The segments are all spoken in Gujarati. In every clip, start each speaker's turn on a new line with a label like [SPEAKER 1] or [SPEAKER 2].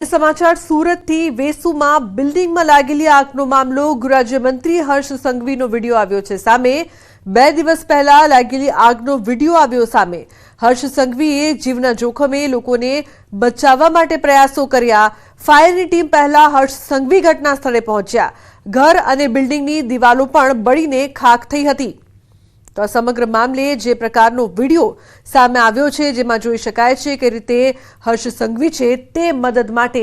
[SPEAKER 1] समाचार सूरत थी वेसुमां बिल्डिंग में लागेली આગનો મામલો ગૃહરાજ્યમંત્રી હર્ષ સંઘવીનો વિડીયો આવ્યો છે સામે। 2 દિવસ પહેલા लागेली આગનો વિડીયો આવ્યો સામે। હર્ષ સંઘવીએ જીવના જોખમે લોકોને બચાવવા માટે પ્રયાસો કર્યા। ફાયરની ટીમ પહેલા હર્ષ સંઘવી ઘટના સ્થળે પહોંચ્યા। ઘર અને બિલ્ડિંગની દિવાલો પણ બળીને ખાખ થઈ હતી। तो समग्र मामले जे प्रकारनो वीडियो सामे आव्यो छे जेमां जोई शकाय छे के रीते हर्ष संघवी छे ते मदद माटे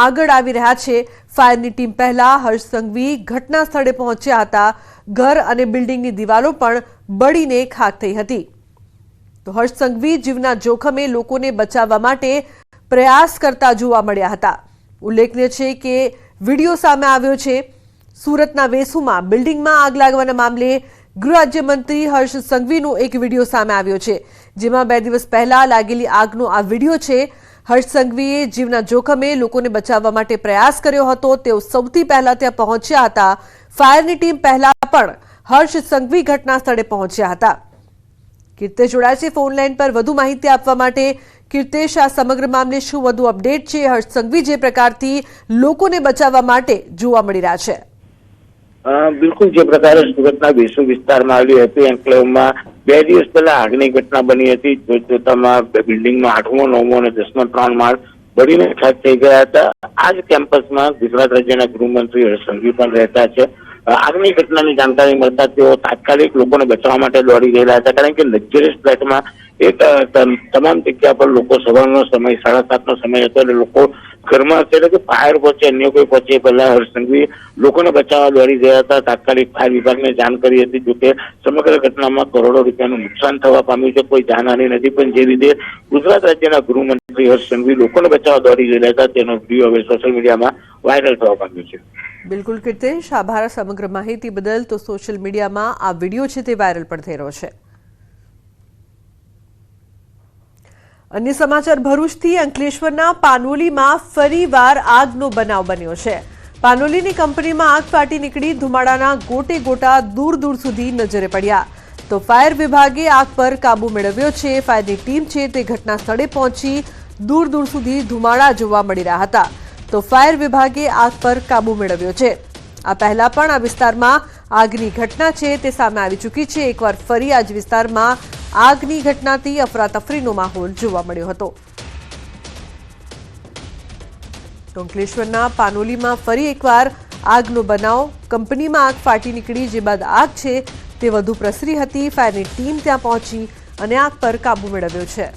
[SPEAKER 1] आगळ आवी रह्या छे। फायरनी टीम पहला हर्ष संघवी घटना स्थळे पहोंच्या हता। घर अने बिल्डिंगनी दिवालो पण बळीने खाक थई हती। तो हर्ष संघवी जीवना जोखमे लोकोने बचाववा माटे प्रयास करता जोवा मळ्या हता। उल्लेखनीय छे के वीडियो सामे आव्यो छे। सूरतना वेसुमां बिल्डिंगमां आग लागवाना मामले गृहराज्यमंत्री हर्ष संघवीनो एक वीडियो सामे आव्यो छे जेमां 2 दिवस पहला लागेली આગનો આ વીડિયો છે। હર્ષ સંઘવીએ જીવના જોખમે લોકોને બચાવવા માટે પ્રયાસ કર્યો હતો। તેઓ સૌથી પહેલા ત્યાં પહોંચ્યા હતા। ફાયરની ટીમ પહેલા પણ હર્ષ સંઘવી ઘટના સ્થળે પહોંચ્યા હતા। કીર્તેશ જોડાય છે ફોન લાઈન પર વધુ માહિતી આપવા માટે। કીર્તેશ, આ સમગ્ર મામલે શું વધુ અપડેટ છે? હર્ષ સંઘવી જે પ્રકારથી લોકોને બચાવવા માટે જોવા મળી રહ્યા છે।
[SPEAKER 2] बिल्कुल जो प्रकार सूरतना वेसु विस्तार में आवेली हती एन्क्लेव में 2 दिवस पहला આગની घटना बनी हती। जोतामां बिल्डिंग में 8मो 9मो और 10मो 3 माळ बळीने खाक थई गया हता। आज केम्पस में गुजरात राज्यना गृहमंत्री हर्ष संघवी पण रहता छे। આગની ઘટનાની જાણકારી મળતા તેઓ તાત્કાલિક લોકોને બચાવવા માટે દોડી ગયેલા હતા, કારણ કે લક્ઝરીયસ ફ્લેટમાં એક તમામ જગ્યા પર લોકો સવારનો સમય 7:30નો સમય હતો એટલે લોકો ઘરમાં હશે એટલે કે ફાયર પહોંચે અન્ય કોઈ પહોંચે પહેલા હર્ષ સંઘવી લોકોને બચાવવા દોડી ગયા હતા। તાત્કાલિક ફાયર વિભાગને જાણ કરી હતી। જોકે સમગ્ર ઘટનામાં કરોડો રૂપિયાનું નુકસાન થવા પામ્યું છે, કોઈ જાનહાનિ નથી, પણ જે રીતે ગુજરાત રાજ્યના ગૃહમંત્રી હર્ષ સંઘવી લોકોને બચાવવા દોડી ગયેલા હતા તેનો વિડીયો હવે સોશિયલ મીડિયામાં વાયરલ થવા પામ્યો છે।
[SPEAKER 1] बिल्कुल कीर्तेश, आभार समग्र माहिती बदल। तो सोशल मीडिया में आ वीडियो है ते वायरल पण थई रह्यो छे। अन्य समाचार भरूचथी अंकलेश्वरना पानोलीमां फरीवार આગનો બનાવ બન્યો છે। પાનોલીની કંપનીમાં આગ ફાટી નીકળી ધુમાડાના ગોટે ગોટા દૂર દૂર સુધી નજરે પડ્યા। તો ફાયર વિભાગે આગ પર કાબુ મેળવ્યો છે। ફાયરની ટીમ છે તે ઘટના સ્થળે પહોંચી દૂર દૂર સુધી ધુમાડા જોવા મળી રહ્યા હતા। तो फायर विभागे आग पर काबू मेळव्यो छे। आ पहला पण आ विस्तारमां આગની ઘટના છે તે સામે આવી ચૂકી છે। એકવાર ફરી આ જ વિસ્તારમાં આગની ઘટનાથી અફરાતફરીનો માહોલ જોવા મળ્યો હતો। અંકલેશ્વરના પાનોલીમાં ફરી એકવાર આગનો બનાવ। કંપનીમાં આગ ફાટી નીકળી જે બાદ આગ છે તે વધુ પ્રસરી હતી। ફાયરની ટીમ ત્યાં પહોંચી અને આગ પર કાબુ મેળવ્યો છે।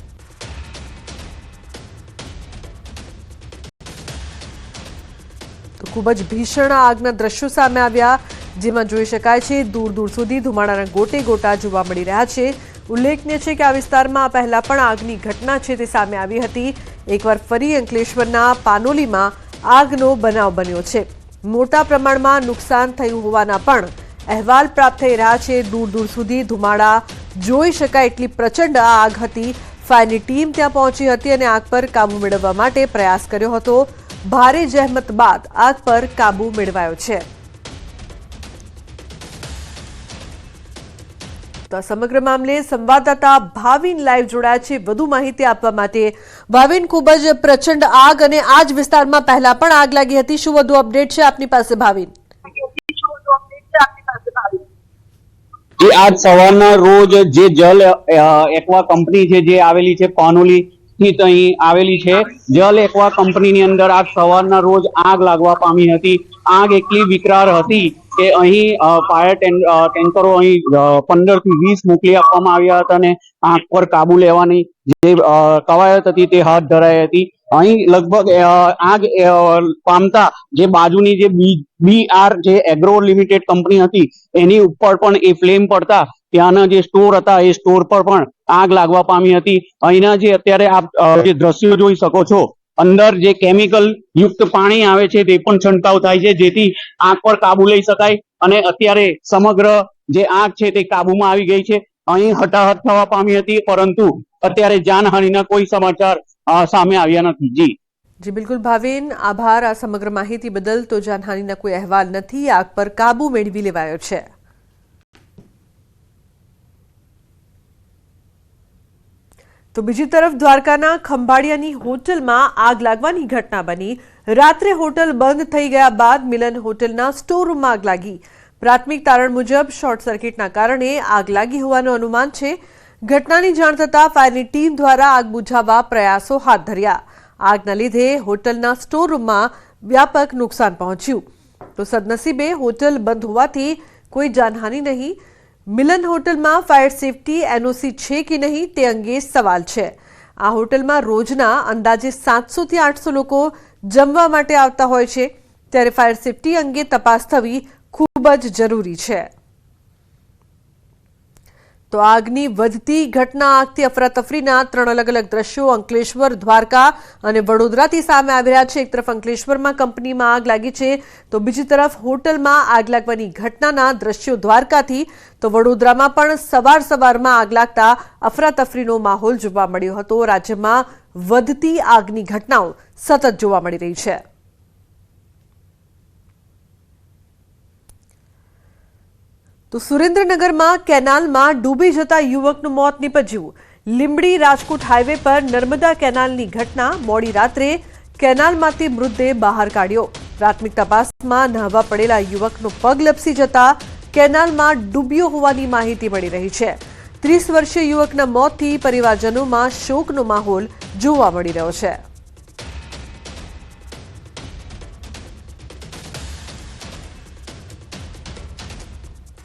[SPEAKER 1] खूब ज भीषण આગના દ્રશ્યો સામે આવ્યા જેમાં જોઈ શકાય છે દૂર દૂર સુધી ધુમાડાના ગોટે ગોટા જોવા મળી રહ્યા છે। ઉલ્લેખનીય છે કે આ વિસ્તારમાં પહેલા પણ આગની ઘટના છે તે સામે આવી હતી। એકવાર ફરી અંકલેશ્વરના પાનોલીમાં આગનો બનાવ બન્યો છે। મોટા પ્રમાણમાં નુકસાન થયું હોવાના પણ અહેવાલ પ્રાપ્ત થઈ રહ્યા છે। દૂર દૂર સુધી ધુમાડા જોઈ શકાય એટલી પ્રચંડ આગ હતી। ફાયરની ટીમ ત્યાં પહોંચી હતી અને આગ પર કાબુ મેળવવા માટે પ્રયાસ કર્યો હતો। भारे जहमत बाद आग पर काबू मेळवायो छे। तो समग्र मामले संवाददाता भाविन लाइव जोड़ाया छे વધુ માહિતી આપવા માટે। ભાવિન, ખૂબ જ પ્રચંડ આગ અને આ જ વિસ્તારમાં પહેલા પણ આગ લાગી હતી, શું વધુ અપડેટ છે આપની પાસે ભાવિન?
[SPEAKER 3] આજ સવારના રોજ જે જલ એકવા કંપની છે જે આવેલી છે પાનોલી સ્થિત અહીં આવેલી છે, જલ એકવા કંપનીની અંદર આજ સવારના રોજ આગ લાગવા પામી હતી। આગ એટલી વિકરાળ હતી કે અહીં ફાયર ટેન્કરો અહીં 15 થી 20 મોકલી આપવામાં આવ્યા હતા અને આગ પર કાબુ લેવાની જે કવાયત હતી તે હાથ ધરાઈ હતી। અહીં લગભગ આગ પામતા જે બાજુની જે BR જે એગ્રો લિમિટેડ કંપની હતી એની ઉપર પણ એ ફ્લેમ પડતા ત્યાંના જે સ્ટોર હતા એ સ્ટોર પર પણ આગ લાગવા પામી હતી। અહીંના જે અત્યારે આપ જે દ્રશ્યો જોઈ શકો છો, અંદર જે કેમિકલ યુક્ત પાણી આવે છે તે પણ છંટકાવ થાય છે જેથી આગ પર કાબુ લઈ શકાય અને અત્યારે સમગ્ર જે આગ છે તે કાબુમાં આવી ગઈ છે। અહીં હટાહટ થવા પામી હતી પરંતુ અત્યારે જાનહાનિના કોઈ સમાચાર સામે આવ્યા નથી।
[SPEAKER 1] जी बिल्कुल भाविन, आभार आ समग्र माहिती बदल। तो जानहानिना कोई अहेवाल नहीं, आग पर काबू मेळवी लेवायो छे। તો બીજી તરફ દ્વારકાના ખંભાળિયાની હોટલમાં આગ લાગવાની ઘટના બની. રાત્રે હોટલ બંધ થઈ ગયા બાદ મિલન હોટલના સ્ટોરરૂમમાં આગ લાગી. પ્રાથમિક તારણ મુજબ શોર્ટ સર્કિટના કારણે આગ લાગી હોવાનું અનુમાન છે. ઘટનાની જાણ થતાં ફાયરની ટીમ દ્વારા આગ બુઝાવવા પ્રયાસો હાથ ધર્યા. આગના લીધે હોટલના સ્ટોરરૂમમાં વ્યાપક નુકસાન પહોંચ્યું. તો સદનસીબે હોટલ બંધ હોવાથી કોઈ જાનહાનિ નહીં. મિલન હોટલમાં ફાયર સેફટી એનઓસી છે કે નહીં તે અંગે સવાલ છે. આ હોટલમાં રોજના અંદાજે 700 થી 800 લોકો જમવા માટે આવતા હોય છે, ત્યારે ફાયર સેફટી અંગે તપાસ થવી ખૂબ જ જરૂરી છે. તો આગની વધતી ઘટના આગથી અફરાતફરીના 3 અલગ અલગ દ્રશ્યો અંકલેશ્વર, દ્વારકા અને વડોદરાથી સામે આવી રહ્યા છે. એક તરફ અંકલેશ્વરમાં કંપનીમાં આગ લાગી છે, તો બીજી તરફ હોટલમાં આગ લાગવાની ઘટનાના દ્રશ્યો દ્વારકાથી. તો વડોદરામાં પણ સવારમાં આગ લાગતા અફરાતફરીનો માહોલ જોવા મળ્યો હતો. રાજ્યમાં વધતી આગની ઘટનાઓ સતત જોવા મળી રહી છે. તો સુરેન્દ્રનગરમાં કેનાલમાં ડૂબી જતા યુવકનું મોત નીપજ્યું. લીંબડી રાજકોટ હાઈવે પર નર્મદા કેનાલની ઘટના. મોડી રાત્રે કેનાલમાંથી મૃતદેહ બહાર કાઢ્યો. પ્રાથમિક તપાસમાં નહાવા પડેલા યુવકનો પગ લપસી જતા કેનાલમાં ડૂબ્યો હોવાની માહિતી મળી રહી છે. 30 વર્ષીય યુવકના મોતથી પરિવારજનોમાં શોકનો માહોલ જોવા મળી રહ્યો છે.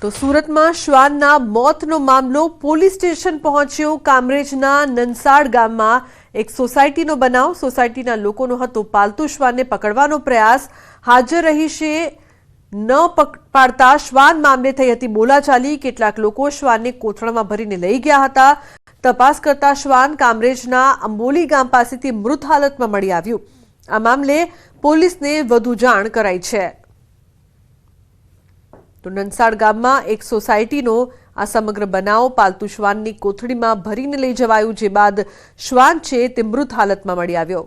[SPEAKER 1] તો સુરતમાં શ્વાનના મોતનો મામલો પોલીસ સ્ટેશન પહોંચ્યો. કામરેજના નનસાડ ગામમાં એક સોસાયટીનો બનાવ. સોસાયટીના લોકોનો હતો પાલતુ શ્વાનને પકડવાનો પ્રયાસ. હાજર રહીશે ન પાડતા શ્વાન મામલે થઈ હતી બોલાચાલી. કેટલાક લોકો શ્વાનને કોથળામાં ભરીને લઈ ગયા હતા. તપાસ કરતા શ્વાન કામરેજના અંબોલી ગામ પાસેથી મૃત હાલતમાં મળી આવ્યું. આ મામલે પોલીસને વધુ જાણ કરાઈ છે. તો નનસાડ ગામમાં એક સોસાયટીનો આ સમગ્ર બનાવ. પાલતુ શ્વાનની કોથળીમાં ભરીને લઈ જવાયું, જે બાદ શ્વાન છે તે મૃત હાલતમાં મળી આવ્યો.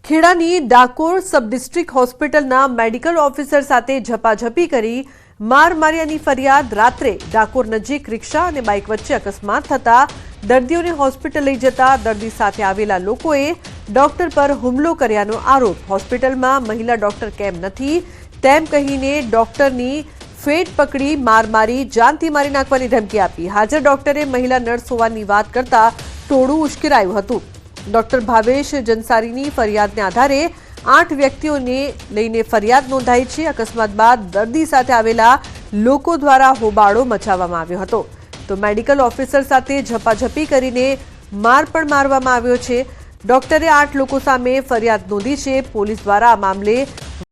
[SPEAKER 1] ખેડાની ડાકોર સબ ડિસ્ટ્રિક્ટ હોસ્પિટલના મેડિકલ ઓફિસર સાથે ઝપાઝપી કરી માર માર્યાની ફરિયાદ. રાત્રે ડાકોર નજીક રિક્ષા અને બાઇક વચ્ચે અકસ્માત થતા દર્દીઓને હોસ્પિટલ લઈ જતા દર્દી સાથે આવેલા લોકોએ ડોક્ટર પર હુમલો કર્યાનો આરોપ. હોસ્પિટલમાં મહિલા ડોક્ટર કેમ નથી તેમ કહીને ડોક્ટરની ફેટ પકડી માર મારી જાનથી મારી નાખવાની ધમકી આપી. હાજર ડોક્ટરે મહિલા નર્સ હોવાની વાત કરતા ટોળું ઉશ્કેરાયું હતું. ડોક્ટર ભાવેશ જનસારીની ફરિયાદને આધારે 8 વ્યક્તિઓને લઈને ફરિયાદ નોંધાઈ છે. અકસ્માત બાદ દર્દી સાથે આવેલા લોકો દ્વારા હોબાળો મચાવવામાં આવ્યો હતો. તો મેડિકલ ઓફિસર સાથે ઝપાઝપી કરીને માર પણ મારવામાં આવ્યો છે. ડોક્ટરે 8 લોકો સામે ફરિયાદ નોંધી છે. પોલીસ દ્વારા આ મામલે